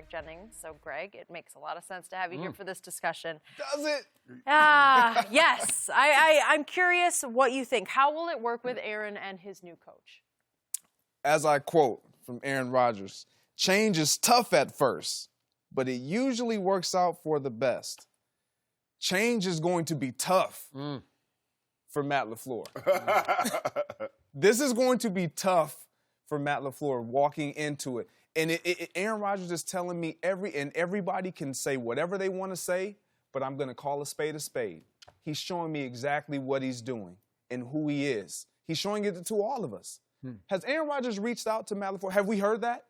Greg Jennings. So, Greg, it makes a lot of sense to have you here for this discussion. Does it? Yes. I'm curious what you think. How will it work with Aaron and his new coach? As I quote from Aaron Rodgers, change is tough at first, but it usually works out for the best. Change is going to be tough for Matt LaFleur. This is going to be tough for Matt LaFleur walking into it. And Aaron Rodgers is telling me everybody can say whatever they want to say, but I'm going to call a spade a spade. He's showing me exactly what he's doing and who he is. He's showing it to all of us. Has Aaron Rodgers reached out to Matt LaFleur? Have we heard that?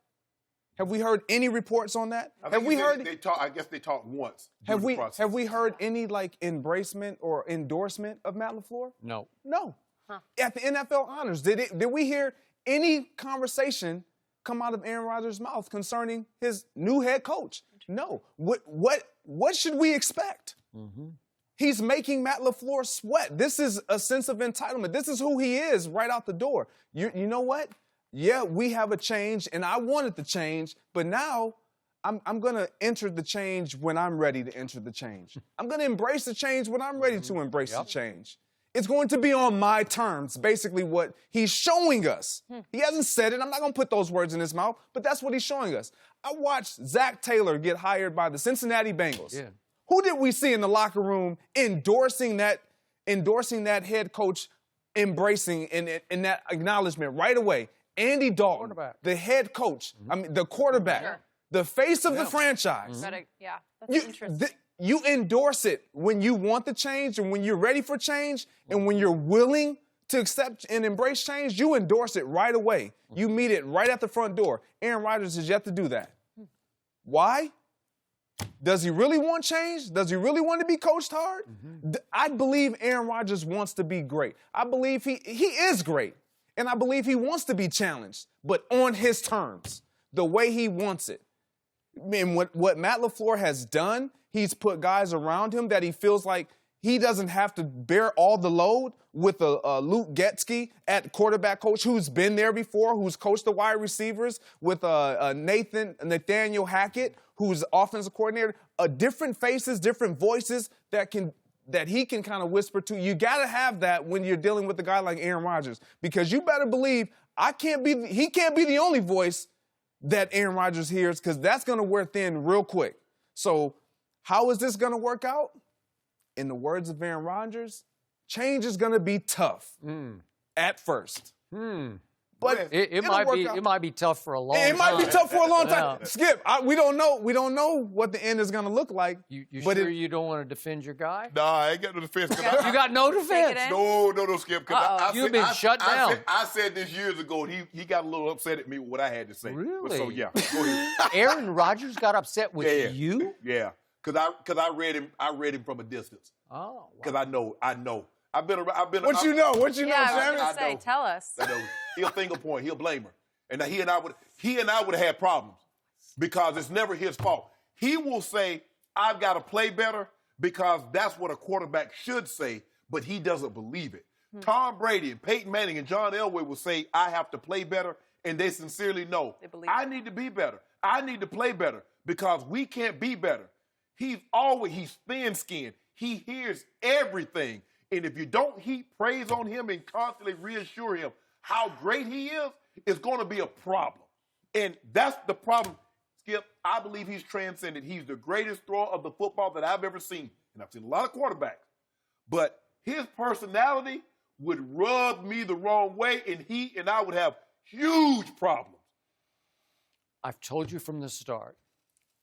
Have we heard any reports on that? Have we heard? I guess they talked once. Have we heard any embracement or endorsement of Matt LaFleur? No. No. At the NFL honors, did we hear any conversation come out of Aaron Rodgers' mouth concerning his new head coach? No. What should we expect? He's making Matt LaFleur sweat. This is a sense of entitlement. This is who he is right out the door. You know what? Yeah, we have a change, and I wanted the change, but now I'm going to enter the change when I'm ready to enter the change. I'm going to embrace the change when I'm ready to embrace the change. It's going to be on my terms, basically what he's showing us. He hasn't said it. I'm not going to put those words in his mouth, but that's what he's showing us. I watched Zach Taylor get hired by the Cincinnati Bengals. Yeah. Who did we see in the locker room endorsing that head coach, embracing and that acknowledgement right away? Andy Dalton, the head coach, the quarterback, the face of the franchise. That's interesting. You endorse it when you want the change and when you're ready for change and when you're willing to accept and embrace change, you endorse it right away. You meet it right at the front door. Aaron Rodgers has yet to do that. Why? Does he really want change? Does he really want to be coached hard? I believe Aaron Rodgers wants to be great. I believe he is great. And I believe he wants to be challenged, but on his terms, the way he wants it. And what Matt LaFleur has done, he's put guys around him that he feels like he doesn't have to bear all the load with a Luke Getsky at quarterback coach who's been there before, who's coached the wide receivers, with Nathaniel Hackett, who's offensive coordinator. Different faces, different voices that he can kind of whisper to. You got to have that when you're dealing with a guy like Aaron Rodgers, because you better believe he can't be the only voice that Aaron Rodgers hears, because that's going to wear thin real quick. So how is this going to work out? In the words of Aaron Rodgers, change is going to be tough at first. But it might be tough for a long time. It might be tough for a long time. Skip, we don't know. We don't know what the end is going to look like. You sure you don't want to defend your guy? Nah, I ain't got no defense. You got no defense? No, Skip. You've been shut down. I said this years ago, and he got a little upset at me with what I had to say. Really? So, yeah, go ahead. Aaron Rodgers got upset with you? Yeah, because I read him from a distance. Oh, because I know. I've been. What you know, Shannon? I was say, tell us. I know. He'll finger point. He'll blame her, and he and I would have had problems because it's never his fault. He will say, "I've got to play better," because that's what a quarterback should say, but he doesn't believe it. Tom Brady and Peyton Manning and John Elway will say, "I have to play better," and they sincerely know, I need to be better. I need to play better because we can't be better. He's thin-skinned. He hears everything. And if you don't heap praise on him and constantly reassure him how great he is, it's going to be a problem. And that's the problem, Skip. I believe he's transcended. He's the greatest thrower of the football that I've ever seen. And I've seen a lot of quarterbacks. But his personality would rub me the wrong way, and he and I would have huge problems. I've told you from the start,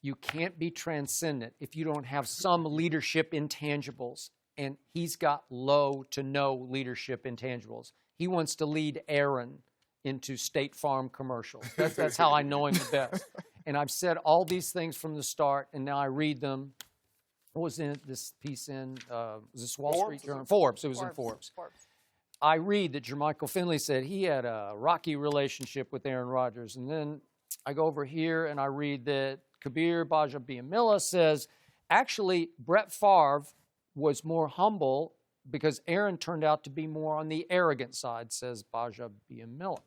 you can't be transcendent if you don't have some leadership intangibles. And he's got low to no leadership intangibles. He wants to lead Aaron into State Farm commercials. That's how I know him the best. And I've said all these things from the start, and now I read them. What was in this piece in, was this Wall Street Journal? Forbes. It was in Forbes. I read that Jermichael Finley said he had a rocky relationship with Aaron Rodgers. And then I go over here and I read that Kabir Baja-Biamila says, actually, Brett Favre was more humble because Aaron turned out to be more on the arrogant side, says Baja-Biamila.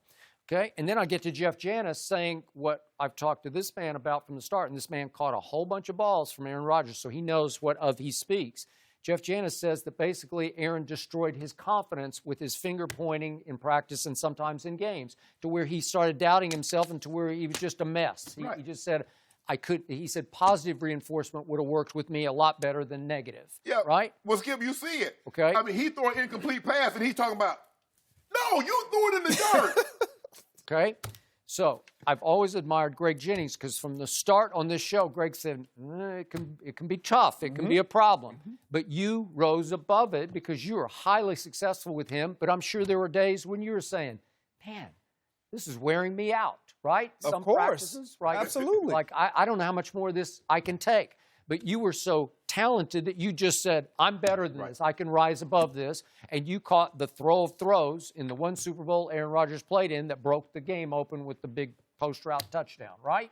Okay, and then I get to Jeff Janis saying what I've talked to this man about from the start, and this man caught a whole bunch of balls from Aaron Rodgers, so he knows what of he speaks. Jeff Janis says that basically Aaron destroyed his confidence with his finger pointing in practice and sometimes in games, to where he started doubting himself and to where he was just a mess. He just said, he said positive reinforcement would have worked with me a lot better than negative. Yeah. Right? Well, Skip, you see it. Okay. I mean, he threw an incomplete pass, and he's talking about, no, you threw it in the dirt. Okay? So I've always admired Greg Jennings, because from the start on this show, Greg said, it can be tough. It can be a problem. But you rose above it because you were highly successful with him. But I'm sure there were days when you were saying, man, this is wearing me out, right? Of course. Practices, right? Absolutely. Like, I don't know how much more of this I can take. But you were so talented that you just said, I'm better than this. I can rise above this. And you caught the throw of throws in the one Super Bowl Aaron Rodgers played in that broke the game open with the big post-route touchdown, right?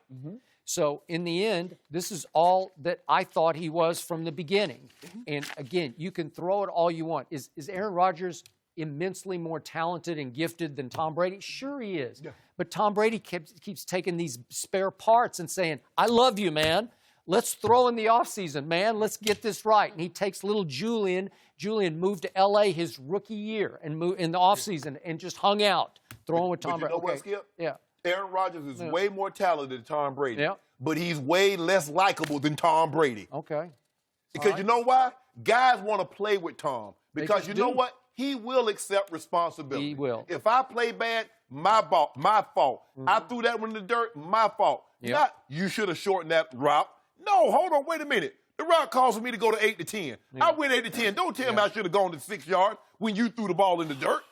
So in the end, this is all that I thought he was from the beginning. And again, you can throw it all you want. Is Aaron Rodgers immensely more talented and gifted than Tom Brady? Sure he is. Yeah. But Tom Brady keeps taking these spare parts and saying, I love you, man. Let's throw in the offseason, man. Let's get this right. And he takes little Julian. Julian moved to L.A. his rookie year and moved in the offseason and just hung out, throwing with Tom Brady. You know what, Skip? Yeah. Aaron Rodgers is way more talented than Tom Brady. Yeah. But he's way less likable than Tom Brady. Okay. Because you know why? Guys want to play with Tom. Because you know what? He will accept responsibility. He will. If I play bad, my fault. I threw that one in the dirt, my fault. Yep. Not, you should have shortened that route. No, hold on, wait a minute. The route calls for me to go to 8 to 10. I went 8 to 10. Don't tell me I should have gone to 6 yards when you threw the ball in the dirt.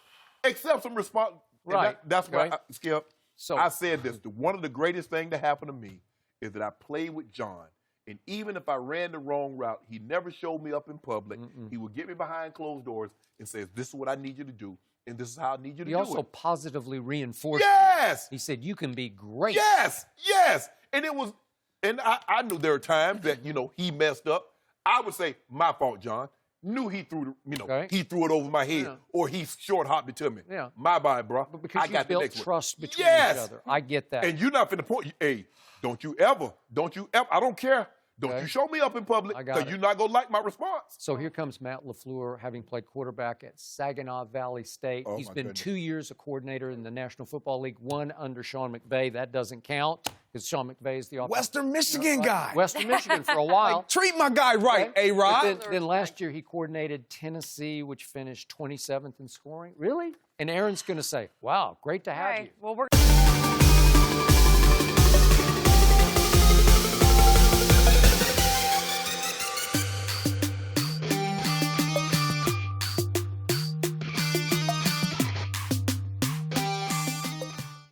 Accept some responsibility. Right. That's why, Skip, So I said this. One of the greatest things that happened to me is that I played with John. And even if I ran the wrong route, he never showed me up in public. He would get me behind closed doors and says, this is what I need you to do, and this is how I need you to do it. he also positively reinforced Yes! you. He said, you can be great. Yes! And it was, and I knew there were times that, he messed up. I would say, my fault, John. Knew he threw, he threw it over my head, or he short hopped it to me. Yeah. My bad, bro. But because I you got built the next trust one. between each other. I get that. And you're not finna point, hey, don't you ever, I don't care. Don't you show me up in public, because you're not going to like my response. So here comes Matt LaFleur, having played quarterback at Saginaw Valley State. He's been 2 years a coordinator in the National Football League, 1 under Sean McVay. That doesn't count, because Sean McVay is the offensive. Western Michigan guy. Western Michigan for a while. Treat my guy right, A-Rod. Then last year he coordinated Tennessee, which finished 27th in scoring. Really? And Aaron's going to say, wow, great to have you. Well, we're